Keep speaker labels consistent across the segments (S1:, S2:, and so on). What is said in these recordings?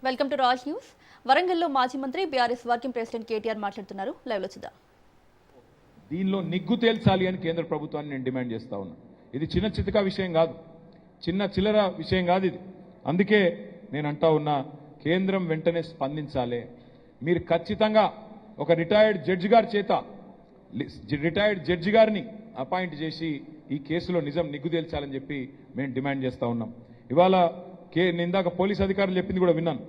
S1: Welcome to Raj news. వరంగల్లో మాజీ మంత్రి బీఆర్ఎస్ వర్కింగ్ ప్రెసిడెంట్ కేటీఆర్ మాట్లాడుతున్నారు. లైవ్ లో చూద్దాం.
S2: దీనిలో నిగ్గు తేల్చాలి అని కేంద్ర ప్రభుత్వాన్ని నేను డిమాండ్ చేస్తా ఉన్నా. ఇది చిన్న చితక విషయం కాదు, చిన్న చిల్లర విషయం కాదు ఇది. అందుకే నేను అంటా ఉన్నా, కేంద్రం వెంటనే స్పందించాలి. మీరు ఖచ్చితంగా ఒక రిటైర్డ్ జడ్జి గారి చేత రిటైర్డ్ జడ్జి గారిని అపాయింట్ చేసి ఈ కేసులో నిజం నిగ్గు తేల్చాలని చెప్పి మేము డిమాండ్ చేస్తా ఉన్నాం. ఇవాళ ఇందాక పోలీస్ అధికారులు చెప్పింది కూడా విన్నాను.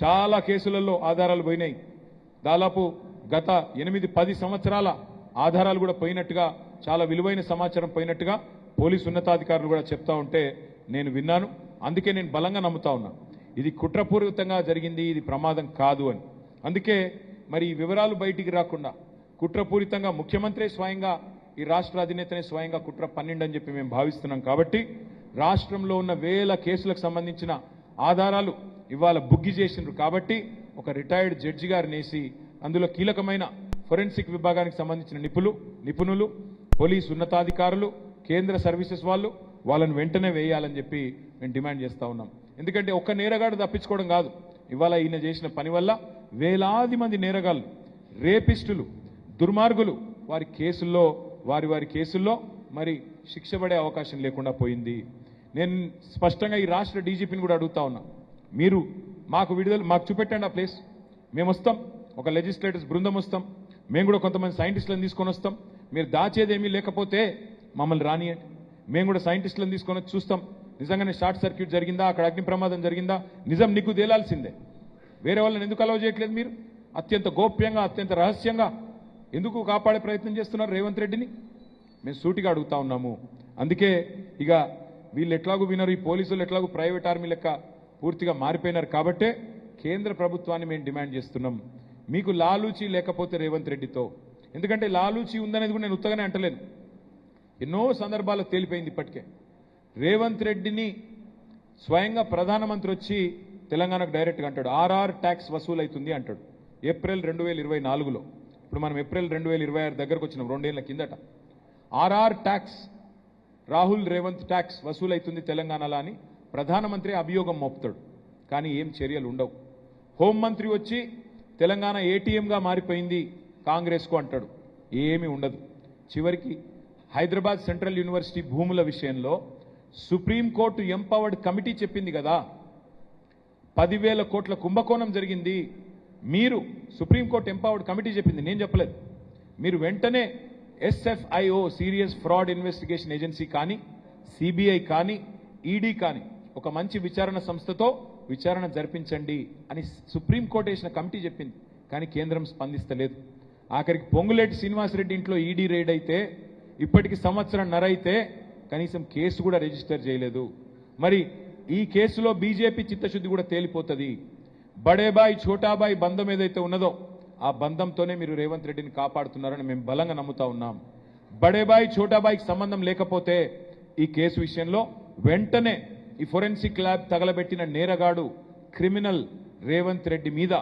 S2: చాలా కేసులలో ఆధారాలు పోయినాయి. దాదాపు గత 8-10 సంవత్సరాల ఆధారాలు కూడా పోయినట్టుగా, చాలా విలువైన సమాచారం పోయినట్టుగా పోలీసు ఉన్నతాధికారులు కూడా చెప్తా ఉంటే నేను విన్నాను. అందుకే నేను బలంగా నమ్ముతా ఉన్నా ఇది కుట్రపూరితంగా జరిగింది, ఇది ప్రమాదం కాదు అని. అందుకే మరి ఈ వివరాలు బయటికి రాకుండా కుట్రపూరితంగా ముఖ్యమంత్రి స్వయంగా, ఈ రాష్ట్ర అధినేతనే స్వయంగా కుట్ర పన్నిండని చెప్పి మేము భావిస్తున్నాం. కాబట్టి రాష్ట్రంలో ఉన్న వేల కేసులకు సంబంధించిన ఆధారాలు ఇవాళ బుగ్గి చేసిండ్రు. కాబట్టి ఒక రిటైర్డ్ జడ్జి గారిని వేసి అందులో కీలకమైన ఫోరెన్సిక్ విభాగానికి సంబంధించిన నిపుణులు, పోలీసు ఉన్నతాధికారులు, కేంద్ర సర్వీసెస్ వాళ్ళని వెంటనే వేయాలని చెప్పి మేము డిమాండ్ చేస్తా ఉన్నాం. ఎందుకంటే ఒక్క నేరగాడు తప్పించుకోవడం కాదు, ఇవాళ ఈయన చేసిన పని వల్ల వేలాది మంది నేరగాళ్ళు, రేపిస్టులు, దుర్మార్గులు వారి కేసుల్లో మరి శిక్ష పడే అవకాశం లేకుండా పోయింది. నేను స్పష్టంగా ఈ రాష్ట్ర డీజీపీని కూడా అడుగుతా ఉన్నా, మీరు మాకు చూపెట్టండి ఆ ప్లేస్. మేము వస్తాం, ఒక లెజిస్లేటర్స్ బృందం వస్తాం, మేము కూడా కొంతమంది సైంటిస్టులను తీసుకొని వస్తాం. మీరు దాచేదేమీ లేకపోతే మమ్మల్ని రానియండి, మేము కూడా సైంటిస్టులను తీసుకొని వచ్చి చూస్తాం. నిజంగానే షార్ట్ సర్క్యూట్ జరిగిందా, అక్కడ అగ్ని ప్రమాదం జరిగిందా, నిజం నిగ్గు తేలాల్సిందే. వేరే వాళ్ళని ఎందుకు అలౌ చేయట్లేదు మీరు? అత్యంత గోప్యంగా, అత్యంత రహస్యంగా ఎందుకు కాపాడే ప్రయత్నం చేస్తున్నారు రేవంత్ రెడ్డిని? మేము సూటిగా అడుగుతా ఉన్నాము. అందుకే ఇక వీళ్ళు ఎట్లాగూ వినరు, ఈ పోలీసులు ఎట్లాగూ ప్రైవేట్ ఆర్మీ లెక్క పూర్తిగా మారిపోయినారు. కాబట్టే కేంద్ర ప్రభుత్వాన్ని మేము డిమాండ్ చేస్తున్నాం, మీకు లాలూచి లేకపోతే రేవంత్ రెడ్డితో, ఎందుకంటే లాలూచి ఉందనేది కూడా నేను ఉత్తగానే అంటలేను, ఎన్నో సందర్భాల్లో తేలిపోయింది ఇప్పటికే. రేవంత్ రెడ్డిని స్వయంగా ప్రధానమంత్రి వచ్చి తెలంగాణకు డైరెక్ట్గా అంటాడు, ఆర్ఆర్ ట్యాక్స్ వసూలు అవుతుంది అంటాడు. ఏప్రిల్ 2024లో, ఇప్పుడు మనం ఏప్రిల్ 2026 దగ్గరకు వచ్చినాం, 2 ఏళ్ల కిందట. RR tax, Rahul Revanth tax వసూలు అవుతుంది తెలంగాణలో అని ప్రధానమంత్రి అభియోగం మోపుతాడు. కానీ ఏం చర్యలు ఉండవు. హోంమంత్రి వచ్చి తెలంగాణ ఏటీఎంగా మారిపోయింది కాంగ్రెస్కు అంటాడు, ఏమీ ఉండదు. చివరికి హైదరాబాద్ సెంట్రల్ యూనివర్సిటీ భూముల విషయంలో సుప్రీంకోర్టు ఎంపవర్డ్ కమిటీ చెప్పింది కదా, 10,000 కోట్ల కుంభకోణం జరిగింది. మీరు సుప్రీంకోర్టు ఎంపవర్డ్ కమిటీ చెప్పింది, నేను చెప్పలేదు. మీరు వెంటనే SFIO serious fraud investigation agency కానీ, సిబిఐ కానీ, ఈడీ కానీ ఒక మంచి విచారణ సంస్థతో విచారణ జరిపించండి అని సుప్రీంకోర్టు వేసిన కమిటీ చెప్పింది. కానీ కేంద్రం స్పందిస్తలేదు. ఆఖరికి పొంగులేటి శ్రీనివాసరెడ్డి ఇంట్లో ఈడీ రైడ్ అయితే ఇప్పటికి 1.5 సంవత్సరం అయితే కనీసం కేసు కూడా రిజిస్టర్ చేయలేదు. మరి ఈ కేసులో బీజేపీ చిత్తశుద్ధి కూడా తేలిపోతుంది. బడేబాయ్ ఛోటాబాయ్ బంధం ఏదైతే ఉన్నదో ఆ బంధంతోనే మీరు రేవంత్ రెడ్డిని కాపాడుతున్నారని మేము బలంగా నమ్ముతా ఉన్నాం. బడేబాయ్ ఛోటాబాయ్కి సంబంధం లేకపోతే ఈ కేసు విషయంలో వెంటనే ఈ ఫోరెన్సిక్ ల్యాబ్ తగలబెట్టిన నేరగాడు క్రిమినల్ రేవంత్ రెడ్డి మీద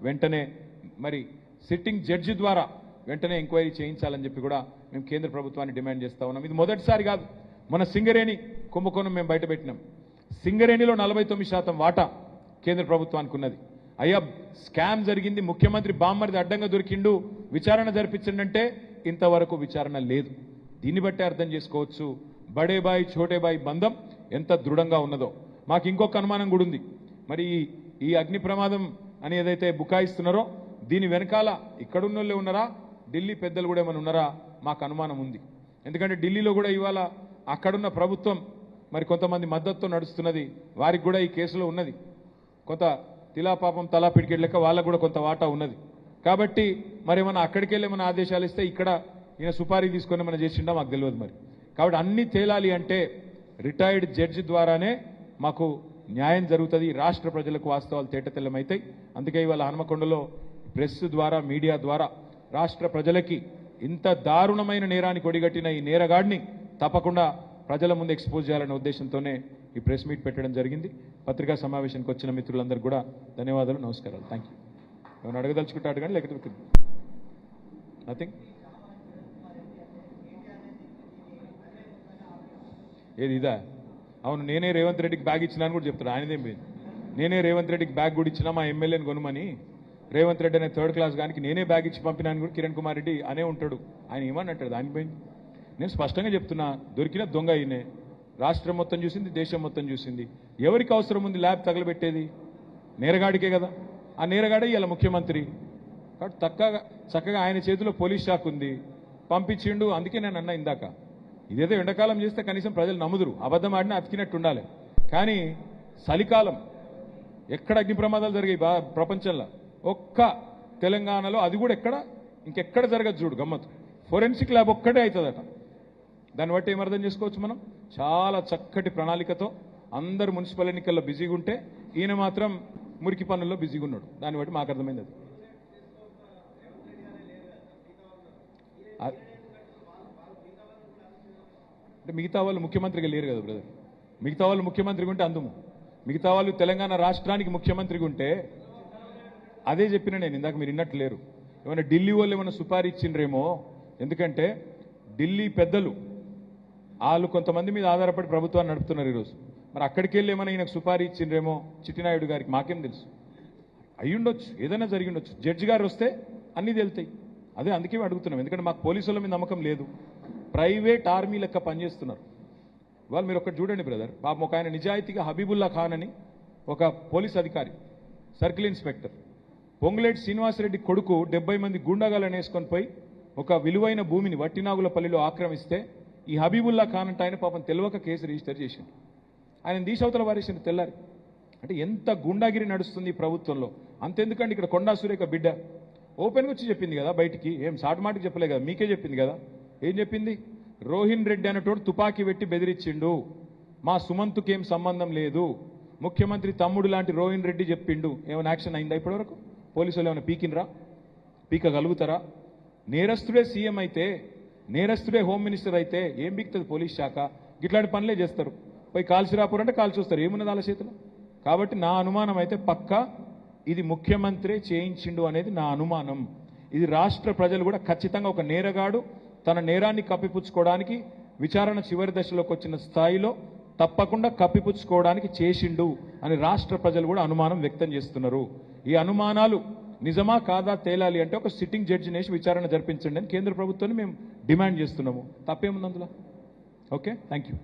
S2: వెంటనే మరి సిట్టింగ్ జడ్జి ద్వారా వెంటనే ఎంక్వైరీ చేయించాలని చెప్పి కూడా మేము కేంద్ర ప్రభుత్వాన్ని డిమాండ్ చేస్తా ఉన్నాం. ఇది మొదటిసారి కాదు, మన సింగరేణి కుంభకోణం మేము బయటపెట్టినాం. సింగరేణిలో 49% వాటా కేంద్ర ప్రభుత్వానికి ఉన్నది. అయ్యా స్కామ్ జరిగింది, ముఖ్యమంత్రి బామ్మర్ది అడ్డంగా దొరికిండు, విచారణ జరిపించండి, ఇంతవరకు విచారణ లేదు. దీన్ని బట్టి అర్థం చేసుకోవచ్చు బడేబాయ్ ఛోటేబాయ్ బంధం ఎంత దృఢంగా ఉన్నదో. మాకు ఇంకొక అనుమానం కూడా ఉంది. మరి ఈ అగ్ని ప్రమాదం అని ఏదైతే బుకాయిస్తున్నారో దీని వెనకాల ఇక్కడున్న వాళ్ళే ఉన్నారా, ఢిల్లీ పెద్దలు కూడా ఏమైనా ఉన్నారా, మాకు అనుమానం ఉంది. ఎందుకంటే ఢిల్లీలో కూడా ఇవాళ అక్కడున్న ప్రభుత్వం మరి కొంతమంది మద్దతుతో నడుస్తున్నది, వారికి కూడా ఈ కేసులో ఉన్నది. కొంత తిలాపాపం తలా పిడికెట్ లెక్క వాళ్ళకు కూడా కొంత వాటా ఉన్నది. కాబట్టి మరి ఏమైనా అక్కడికి వెళ్ళి ఏమైనా ఆదేశాలు ఇస్తే ఇక్కడ ఈయన సుపారీ తీసుకొని ఏమైనా చేసిండా మాకు తెలియదు. మరి కాబట్టి అన్ని తేలాలి అంటే రిటైర్డ్ జడ్జి ద్వారానే మాకు న్యాయం జరుగుతుంది, రాష్ట్ర ప్రజలకు వాస్తవాలు తేటతెల్లమవుతాయి. అందుకే ఇవాళ హనుమకొండలో ప్రెస్ ద్వారా, మీడియా ద్వారా రాష్ట్ర ప్రజలకి ఇంత దారుణమైన నేరానికి ఒడిగట్టిన ఈ నేరగాడిని తప్పకుండా ప్రజల ముందు ఎక్స్పోజ్ చేయాలనే ఉద్దేశంతోనే ఈ ప్రెస్ మీట్ పెట్టడం జరిగింది. పత్రికా సమావేశానికి వచ్చిన మిత్రులందరికీ కూడా ధన్యవాదాలు, నమస్కారాలు. Thank you. ఏమైనా అడగదలుచుకుంటాడు కానీ లేకపోతే నథింగ్. ఏది ఇదా? అవును, నేనే రేవంత్ రెడ్డికి బ్యాగ్ ఇచ్చినాను కూడా చెప్తాడు, ఆయనదేం పోయింది. నేనే రేవంత్ రెడ్డికి బ్యాగ్ కూడా ఇచ్చినా మా ఎమ్మెల్యేని కొనుమని, రేవంత్ రెడ్డి అనే థర్డ్ క్లాస్ గానికి నేనే బ్యాగ్ ఇచ్చి పంపినాను కూడా కిరణ్ కుమార్ రెడ్డి అనే ఉంటాడు. ఆయన ఏమని అంటాడు దానిపై? నేను స్పష్టంగా చెప్తున్నా, దొరికిన దొంగ ఈయనే. రాష్ట్రం మొత్తం చూసింది, దేశం మొత్తం చూసింది. ఎవరికి అవసరం ఉంది ల్యాబ్ తగలబెట్టేది? నేరగాడికే కదా. ఆ నేరగాడే ఇలా ముఖ్యమంత్రి. కాబట్టి చక్కగా ఆయన చేతిలో పోలీస్ శాఖ ఉంది, పంపించిండు. అందుకే నేను అన్నా ఇందాక, ఇదేదో ఎండాకాలం చేస్తే కనీసం ప్రజలు నమ్ముదురు, అబద్ధం ఆడినా అతికినట్టు ఉండాలి. కానీ చలికాలం ఎక్కడ అగ్ని ప్రమాదాలు జరిగాయి ప్రపంచంలో? ఒక్క తెలంగాణలో, అది కూడా ఇంకెక్కడ జరగదు చూడు గమ్మత్తు. ఫోరెన్సిక్ ల్యాబ్ ఒక్కటే అవుతుందట. దాన్ని బట్టి ఏమర్థం చేసుకోవచ్చు మనం? చాలా చక్కటి ప్రణాళికతో అందరు మున్సిపల్ ఎన్నికల్లో బిజీగా ఉంటే ఈయన మాత్రం మురికి పనుల్లో బిజీగా ఉన్నాడు. దాన్ని బట్టి మాకు అర్థమైంది అది. అంటే మిగతా వాళ్ళు ముఖ్యమంత్రిగా లేరు కదా బ్రదర్. మిగతా వాళ్ళు ముఖ్యమంత్రిగా ఉంటే అందుము, మిగతా వాళ్ళు తెలంగాణ రాష్ట్రానికి ముఖ్యమంత్రిగా ఉంటే అదే చెప్పిన నేను ఇందాక, మీరు విన్నట్టు లేరు. ఏమైనా ఢిల్లీ వాళ్ళు ఏమైనా సుపారీ ఇచ్చిండ్రేమో, ఎందుకంటే ఢిల్లీ పెద్దలు వాళ్ళు కొంతమంది మీద ఆధారపడి ప్రభుత్వాన్ని నడుపుతున్నారు ఈరోజు. మరి అక్కడికి వెళ్ళి ఏమైనా ఈయనకు సుపారీ ఇచ్చిండ్రేమో చిట్టినాయుడు గారికి, మాకేం తెలుసు. అయ్యుండొచ్చు, ఏదైనా జరిగి ఉండొచ్చు. జడ్జి గారు వస్తే అన్నీ తెలుతాయి. అందుకే అడుగుతున్నాం, ఎందుకంటే మాకు పోలీసుల మీద నమ్మకం లేదు. ప్రైవేట్ ఆర్మీ లెక్క పనిచేస్తున్నారు వాళ్ళు. మీరు ఒకటి చూడండి బ్రదర్, పాపం ఒక ఆయన నిజాయితీగా హబీబుల్లా ఖాన్ అని ఒక పోలీస్ అధికారి, సర్కిల్ ఇన్స్పెక్టర్, పొంగులేటి శ్రీనివాసరెడ్డి కొడుకు 70 మంది గూండాగాలను వేసుకొని పోయి ఒక విలువైన భూమిని వట్టినాగులపల్లిలో ఆక్రమిస్తే ఈ హబీబుల్లా ఖాన్ అంటే ఆయన పాపం తెలియక కేసు రిజిస్టర్ చేసిండు. ఆయన దీశవతల వారేసిన తెల్లారి. అంటే ఎంత గుండాగిరి నడుస్తుంది ఈ ప్రభుత్వంలో. అంతెందుకండి, ఇక్కడ కొండా సురేఖ బిడ్డ ఓపెన్గా వచ్చి చెప్పింది కదా బయటికి, ఏం సాటు మాటికి చెప్పలే కదా, మీకే చెప్పింది కదా. ఏం చెప్పింది? రోహిన్ రెడ్డి అనేటోడు తుపాకీ పెట్టి బెదిరించిండు, మా సుమంత్కేం సంబంధం లేదు, ముఖ్యమంత్రి తమ్ముడు లాంటి రోహిన్ రెడ్డి చెప్పిండు. ఏమైనా యాక్షన్ అయిందా ఇప్పటివరకు? పోలీసులు ఏమైనా పీకినరా? పీకగలుగుతారా? నేరస్తుడే సీఎం అయితే, నేరస్తుడే హోమ్ మినిస్టర్ అయితే ఏం పీకుతుంది పోలీస్ శాఖ? ఇట్లాంటి పనులే చేస్తారు. పోయి కాల్చిరాపురంటే కాల్చి వస్తారు, ఏమున్నది వాళ్ళ చేతిలో? కాబట్టి నా అనుమానం అయితే పక్కా ఇది ముఖ్యమంత్రి చేయించిండు అనేది నా అనుమానం. ఇది రాష్ట్ర ప్రజలు కూడా ఖచ్చితంగా ఒక నేరగాడు తన నేరాన్ని కప్పిపుచ్చుకోవడానికి విచారణ చివరి దశలోకి వచ్చిన స్థాయిలో తప్పకుండా కప్పిపుచ్చుకోవడానికి చేసిండు అని రాష్ట్ర ప్రజలు కూడా అనుమానం వ్యక్తం చేస్తున్నారు. ఈ అనుమానాలు నిజమా కాదా తేలాలి అంటే ఒక సిట్టింగ్ జడ్జిని వేసి విచారణ జరిపించండి అని కేంద్ర ప్రభుత్వాన్ని మేము డిమాండ్ చేస్తున్నాము. తప్పేముంది అందులో? Okay, thank you.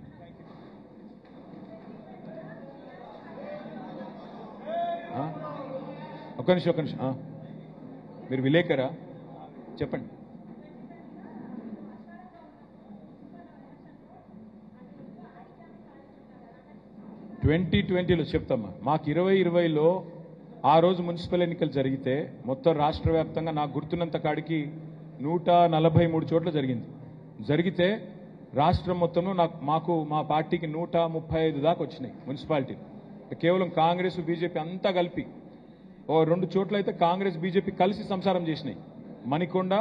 S2: ఒక్క నిమిషం. మీరు విలేకరా? చెప్పండి. ట్వంటీలో చెప్తామా. మాకు 2020లో ఆ రోజు మున్సిపల్ ఎన్నికలు జరిగితే మొత్తం రాష్ట్ర వ్యాప్తంగా నాకు గుర్తున్నంత కాడికి 143 చోట్ల జరిగితే రాష్ట్రం మొత్తంలో మా పార్టీకి 135 దాకా వచ్చినాయి మున్సిపాలిటీ. కేవలం కాంగ్రెస్ బీజేపీ అంతా కలిపి. ఓ 2 చోట్ల అయితే కాంగ్రెస్ బీజేపీ కలిసి సంసారం చేసినాయి. మణికొండ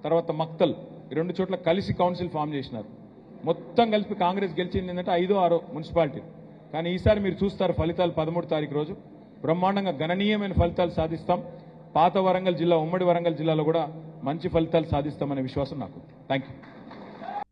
S2: తర్వాత మక్తల్, ఈ 2 చోట్ల కలిసి కౌన్సిల్ ఫామ్ చేసినారు. మొత్తం కలిపి కాంగ్రెస్ గెలిచింది ఏంటంటే 5, 6 మున్సిపాలిటీ. కానీ ఈసారి మీరు చూస్తారు ఫలితాలు 13వ తారీఖు రోజు బ్రహ్మాండంగా గణనీయమైన ఫలితాలు సాధిస్తాం. పాత వరంగల్ జిల్లా, ఉమ్మడి వరంగల్ జిల్లాలో కూడా మంచి ఫలితాలు సాధిస్తామనే విశ్వాసం నాకు. Thank you.